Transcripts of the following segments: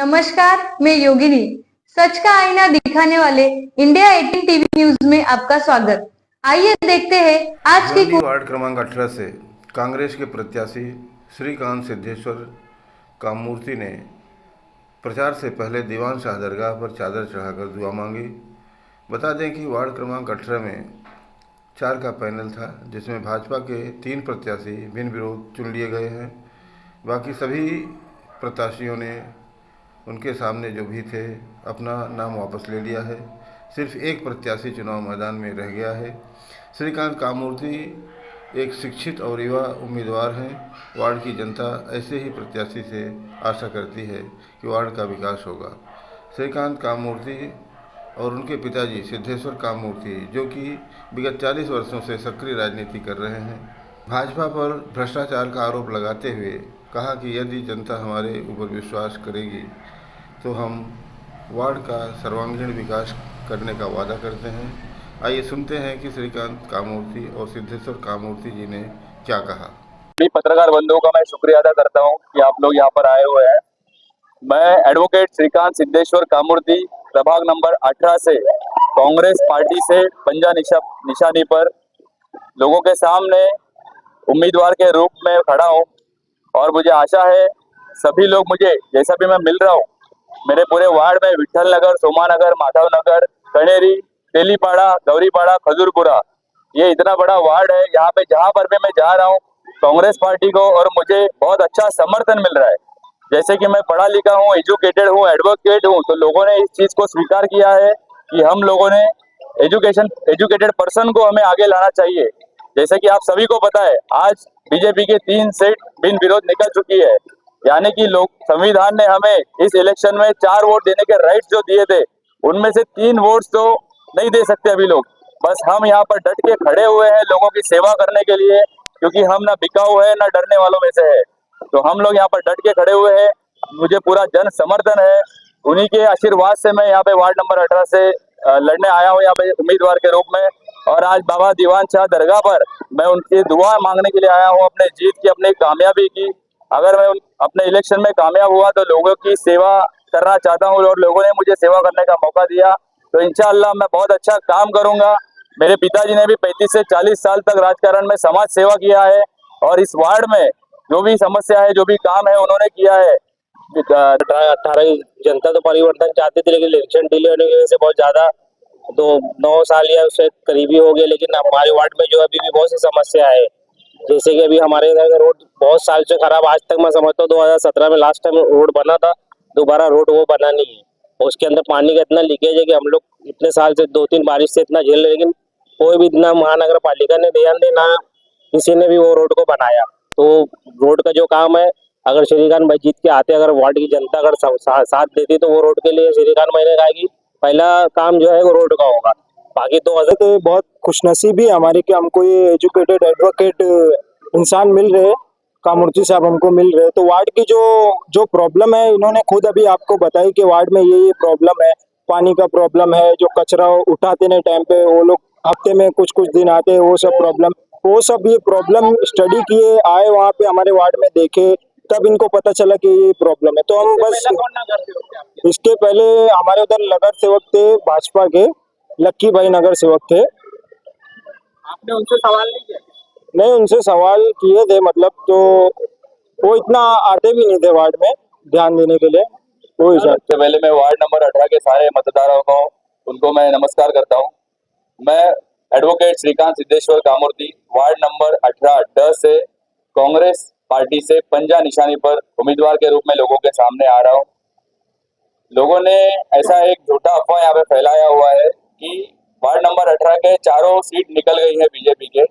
नमस्कार, मैं योगिनी। सच का आईना दिखाने वाले इंडिया 18 टीवी न्यूज में आपका स्वागत। आइए देखते हैं आज की भिवंडी वार्ड क्रमांक 18 से कांग्रेस के प्रत्याशी श्रीकांत सिद्धेश्वर कामूर्ति ने प्रचार से पहले दीवान शाह दरगाह पर चादर चढ़ाकर दुआ मांगी। बता दें कि वार्ड क्रमांक 18 में 4 का पैनल था, जिसमें भाजपा के 3 प्रत्याशी बिन विरोध चुन लिए गए हैं। बाकी सभी प्रत्याशियों ने उनके सामने जो भी थे अपना नाम वापस ले लिया है। सिर्फ एक प्रत्याशी चुनाव मैदान में रह गया है। श्रीकांत कामूर्ति एक शिक्षित और युवा उम्मीदवार हैं। वार्ड की जनता ऐसे ही प्रत्याशी से आशा करती है कि वार्ड का विकास होगा। श्रीकांत कामूर्ति और उनके पिताजी सिद्धेश्वर कामूर्ति, जो कि विगत 40 वर्षों से सक्रिय राजनीति कर रहे हैं, भाजपा पर भ्रष्टाचार का आरोप लगाते हुए कहा कि यदि जनता हमारे ऊपर विश्वास करेगी तो हम वार्ड का सर्वांगीण विकास करने का वादा करते हैं। आइए सुनते हैं कि श्रीकांत कामूर्ति और सिद्धेश्वर कामूर्ति जी ने क्या कहा। पत्रकार बंधुओं का मैं शुक्रिया अदा करता हूं कि आप लोग यहाँ पर आए हुए हैं। मैं एडवोकेट श्रीकांत सिद्धेश्वर कामूर्ति प्रभाग नंबर 18 से कांग्रेस पार्टी से पंजा निशानी पर लोगों के सामने उम्मीदवार के रूप में खड़ा हूं और मुझे आशा है सभी लोग मुझे जैसा भी मैं मिल रहा हूं, मेरे पूरे वार्ड में विठल नगर, सोमानगर, माधव नगर, कनेरी, तेलीपाड़ा, गौरीपाड़ा, खजूरपुरा, ये इतना बड़ा वार्ड है। यहाँ पे जहाँ पर भी मैं जा रहा हूँ कांग्रेस पार्टी को और मुझे बहुत अच्छा समर्थन मिल रहा है। जैसे कि मैं पढ़ा लिखा हूँ, एजुकेटेड हूँ, एडवोकेट हूँ, तो लोगों ने इस चीज को स्वीकार किया है कि हम लोगों ने एजुकेटेड पर्सन को हमें आगे लाना चाहिए। जैसे कि आप सभी को पता है, आज बीजेपी के 3 सीट बिन विरोध निकल चुकी है, यानी कि लोग संविधान ने हमें इस इलेक्शन में 4 वोट देने के राइट्स जो दिए थे, उनमें से 3 वोट्स तो नहीं दे सकते अभी लोग। बस हम यहाँ पर डट के खड़े हुए हैं लोगों की सेवा करने के लिए, क्योंकि हम ना बिकाऊ है ना डरने वालों में से है। तो हम लोग यहाँ पर डट के खड़े हुए हैं, मुझे पूरा जन समर्थन है। उन्हीं के आशीर्वाद से मैं यहाँ पे वार्ड नंबर 18 से लड़ने आया हूँ यहाँ पे उम्मीदवार के रूप में। और आज बाबा दीवान शाह दरगाह पर मैं उनकी दुआ मांगने के लिए आया हूँ, अपने जीत की, अपनी कामयाबी की। अगर मैं अपने इलेक्शन में कामयाब हुआ तो लोगों की सेवा करना चाहता हूँ और लोगों ने मुझे सेवा करने का मौका दिया, तो इंशाअल्लाह मैं बहुत अच्छा काम करूंगा। मेरे पिताजी ने भी 35 से 40 साल तक राजकारण में समाज सेवा किया है और इस वार्ड में जो भी समस्या है, जो भी काम है, उन्होंने किया है। 18 जनता तो परिवर्तन चाहती थी, लेकिन इलेक्शन डिले होने की वजह से बहुत ज्यादा, तो 9 साल या उससे करीबी हो गए। लेकिन हमारे वार्ड में जो अभी भी बहुत सी समस्या है, जैसे कि अभी हमारे इधर का रोड बहुत साल से खराब, आज तक मैं समझता हूँ 2017 में लास्ट टाइम रोड बना था, दोबारा रोड वो बना नहीं है। और उसके अंदर पानी का इतना लीकेज है कि हम लोग इतने साल से 2-3 बारिश से इतना झेल रहे, लेकिन कोई भी इतना महानगर पालिका ने ध्यान देना, किसी ने भी वो रोड को बनाया। तो रोड का जो काम है, अगर श्रीकांत भाई जीत के आते, अगर वार्ड की जनता अगर साथ देती, तो वो रोड के लिए श्रीकांत भाई ने कहा कि पहला काम जो है वो रोड का होगा। बाकी तो बहुत खुशनसीबी है हमारी कि हमको ये एजुकेटेड एडवोकेट इंसान मिल रहे, कामूर्ति साहब हमको मिल रहे। तो वार्ड की जो प्रॉब्लम है, इन्होंने खुद अभी आपको बताई कि वार्ड में ये प्रॉब्लम है, पानी का प्रॉब्लम है, जो कचरा उठाते नहीं टाइम पे, वो लोग हफ्ते में कुछ दिन आते हैं, वो सब ये प्रॉब्लम स्टडी किए, आए वहाँ पे हमारे वार्ड में देखे, तब इनको पता चला कि ये प्रॉब्लम है। तो हम बस इसके पहले हमारे उधर नगर सेवक थे भाजपा के, लक्की भाई नगर सेवक थे। आपने उनसे सवाल नहीं किया? नहीं, उनसे सवाल किए थे, मतलब तो वो इतना आते भी नहीं थे वार्ड में ध्यान देने के लिए। वो सबसे पहले मैं वार्ड नंबर 18 के सारे मतदाताओं को, उनको मैं नमस्कार करता हूँ। मैं advocate Shrikant Siddheshwar Kamurti ward number 18 से कांग्रेस पार्टी से पंजा निशानी पर उम्मीदवार के रूप में लोगों के सामने आ रहा हूँ। लोगों ने ऐसा एक झूठा अफवाह यहाँ पे फैलाया हुआ है कि वार्ड नंबर 18 के 4 सीट निकल गई है बीजेपी के।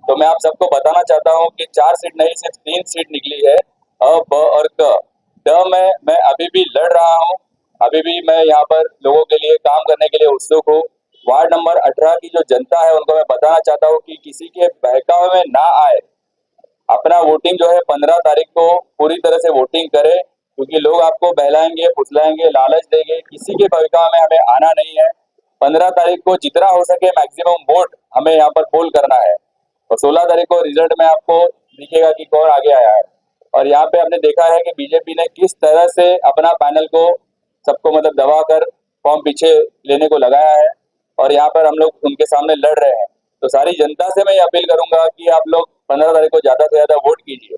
तो मैं आप सबको बताना चाहता हूँ कि 4 सीट नहीं, सिर्फ 3 सीट निकली है, अ, ब और क। ड में मैं अभी भी लड़ रहा हूँ, अभी भी मैं यहाँ पर लोगों के लिए काम करने के लिए उत्सुक हूँ। वार्ड नंबर 18 की जो जनता है उनको मैं बताना चाहता हूँ कि किसी के बहकावे में ना आए, अपना वोटिंग जो है 15 तारीख को पूरी तरह से वोटिंग करे, क्योंकि लोग आपको बहलाएंगे, फुसलाएंगे, लालच देंगे, किसी के बहकावे में हमें आना नहीं है। 15 तारीख को जितना हो सके मैक्सिमम वोट हमें यहाँ पर पोल करना है और 16 तारीख को रिजल्ट में आपको दिखेगा कि कौन आगे आया है। और यहाँ पे हमने देखा है कि बीजेपी ने किस तरह से अपना पैनल को सबको मतलब दबाकर फॉर्म पीछे लेने को लगाया है और यहाँ पर हम लोग उनके सामने लड़ रहे हैं। तो सारी जनता से मैं ये अपील करूंगा कि आप लोग 15 तारीख को ज्यादा से ज्यादा वोट कीजिए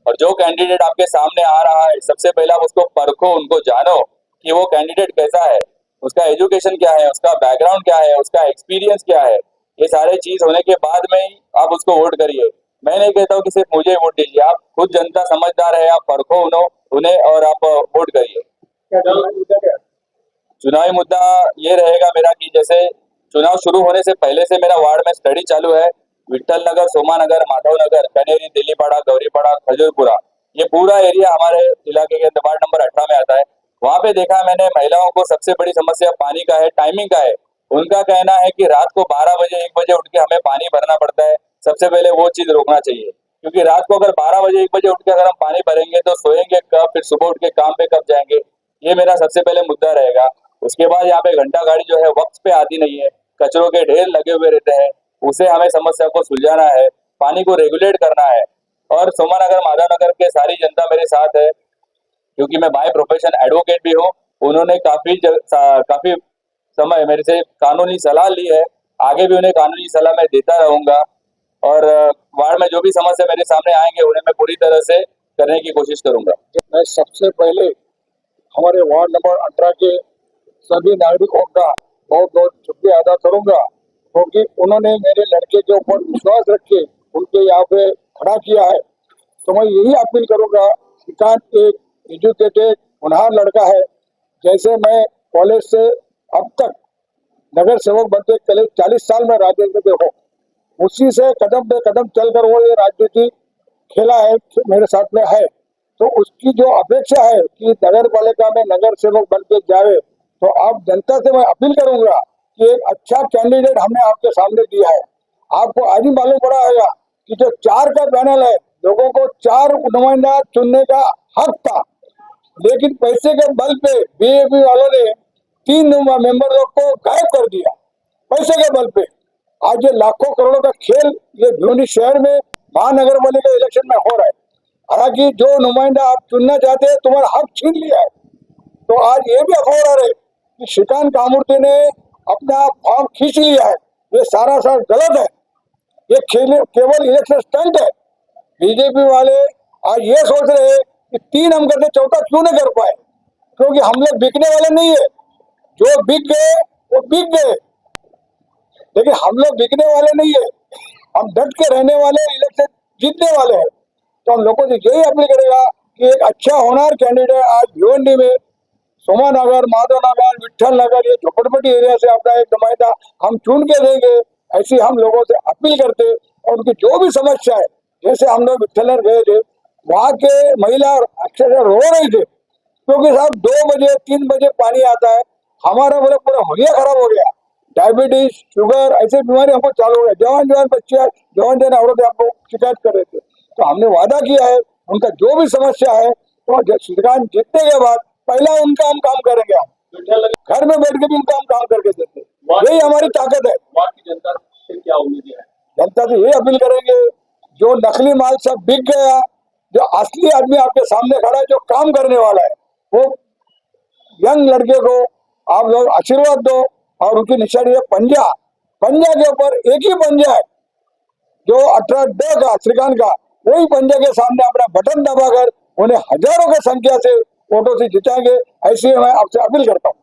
और जो कैंडिडेट आपके सामने आ रहा है सबसे पहले आप उसको परखो, उनको जानो कि वो कैंडिडेट कैसा है, उसका एजुकेशन क्या है, उसका बैकग्राउंड क्या है, उसका एक्सपीरियंस क्या है। ये सारे चीज होने के बाद में ही आप उसको वोट करिए। मैं नहीं कहता हूँ कि सिर्फ मुझे वोट दीजिए, आप खुद जनता समझदार है, आप परखो उन्हें और आप वोट करिए। चुनावी मुद्दा ये रहेगा मेरा कि जैसे चुनाव शुरू होने से पहले से मेरा वार्ड में स्टडी चालू है। विट्ठल नगर, सोमा नगर, माधव नगर, कनेरी, दिल्लीपाड़ा, गौरीपाड़ा, खजूरपुरा, ये पूरा एरिया हमारे इलाके के वार्ड नंबर 18 में आता है। वहाँ पे देखा मैंने महिलाओं को सबसे बड़ी समस्या पानी का है, टाइमिंग का है। उनका कहना है कि रात को 12 बजे 1 बजे उठ के हमें पानी भरना पड़ता है। सबसे पहले वो चीज रोकना चाहिए, क्योंकि रात को अगर 12 बजे 1 बजे उठ के अगर हम पानी भरेंगे तो सोएंगे कब, फिर सुबह उठ के काम पे कब जाएंगे। ये मेरा सबसे पहले मुद्दा रहेगा। उसके बाद यहाँ पे घंटा गाड़ी जो है वक्त पे आती नहीं है, कचरों के ढेर लगे हुए रहते हैं, उसे हमें समस्या को सुलझाना है, पानी को रेगुलेट करना है। और सोमानगर, माधव नगर के सारी जनता मेरे साथ है, क्योंकि मैं बाय प्रोफेशन एडवोकेट भी हूँ। उन्होंने काफी समय मेरे से कानूनी सलाह ली है, आगे भी उन्हें कानूनी सलाह मैं देता रहूंगा और वार्ड में जो भी समस्या मेरे सामने आएंगे उन्हें मैं पूरी तरह से करने की कोशिश करूंगा। मैं सबसे पहले हमारे वार्ड नंबर 18 के सभी नागरिकों का बहुत बहुत शुक्रिया अदा करूंगा, क्योंकि उन्होंने मेरे लड़के के ऊपर विश्वास रख के उनके यहाँ पे खड़ा किया है। तो मैं यही अपील करूंगा, श्रीकांत एक एजुकेटेड होनहार लड़का है। जैसे मैं कॉलेज से अब तक नगर सेवक बनते 40 साल में राजनीति में हूँ, उसी से कदम पे कदम चलकर वो ये राजनीति खेला है, मेरे साथ में है। तो उसकी जो अपेक्षा है कि नगर पालिका में नगर सेवक बन के जाए, तो आप जनता से मैं अपील करूंगा कि एक अच्छा कैंडिडेट हमने आपके सामने दिया है। आपको आज ही मालूम पड़ा होगा कि जो 4 का पैनल है, लोगों को 4 नुमाइंदा चुनने का हक था, लेकिन पैसे के बल पे बीजेपी वालों ने 3 मेंबरों को गायब कर दिया, पैसे के बल पे। आज ये लाखों करोड़ों का खेल ये भिवंडी शहर में महानगर पालिका इलेक्शन में हो रहा है। हालांकि जो नुमाइंदा आप चुनना चाहते हैं तुम्हारा हक छीन लिया है। तो आज ये भी अफवाह आ रहे कि श्रीकांत कामूर्ति ने अपना फॉर्म खींच लिया है, ये सारा गलत है। ये केवल इलेक्शन स्टंट है। बीजेपी वाले आज ये सोच रहे हैं कि 3 हम करते 4था क्यों नहीं कर पाए, क्योंकि हम लोग बिकने वाले नहीं है। जो बिक गए वो बिक गए, लेकिन हम लोग बिकने वाले नहीं है। हम डट के रहने वाले, इलेक्शन जीतने वाले हैं। तो हम लोगों से यही अपील करेगा कि एक अच्छा होनहार कैंडिडेट आज भिवंडी में सोमा नगर, माधव नगर, विट्ठल नगर, ये झोपड़पट्टी एरिया से अपना एक नुमाइंदा हम चुन के देंगे, ऐसी हम लोगों से अपील करते। और उनकी जो भी समस्या है, जैसे हम लोग विट्ठल नगर गए थे, वहाँ के महिला अक्सर रो रही थे, क्योंकि साहब 2 बजे 3 बजे पानी आता है। हमारा बोले पूरा हुलिया खराब हो गया, डायबिटीज, शुगर, ऐसे बीमारी हमको चालू हो गया। जवान बच्चे, जवान औरतें हमको शिकायत कर रहे थे। तो हमने वादा किया है, उनका जो भी समस्या है तो श्रीकांत जीतने के बाद पहला उनका हम काम करेंगे। हम घर में बैठ के भी उनका हम काम करके देते, यही हमारी ताकत है। जनता से क्या उम्मीद है? जनता से यही अपील करेंगे, जो नकली माल सब बिक गया, जो असली आदमी आपके सामने खड़ा है, जो काम करने वाला है, वो यंग लड़के को आप लोग आशीर्वाद दो। और उनकी निशानी है पंजा के ऊपर एक ही पंजा है जो 18 का श्रीकांत का, वही पंजा के सामने अपना बटन दबाकर उन्हें हजारों की संख्या से वोटों से जिताएंगे। ऐसी मैं आपसे अपील करता हूँ।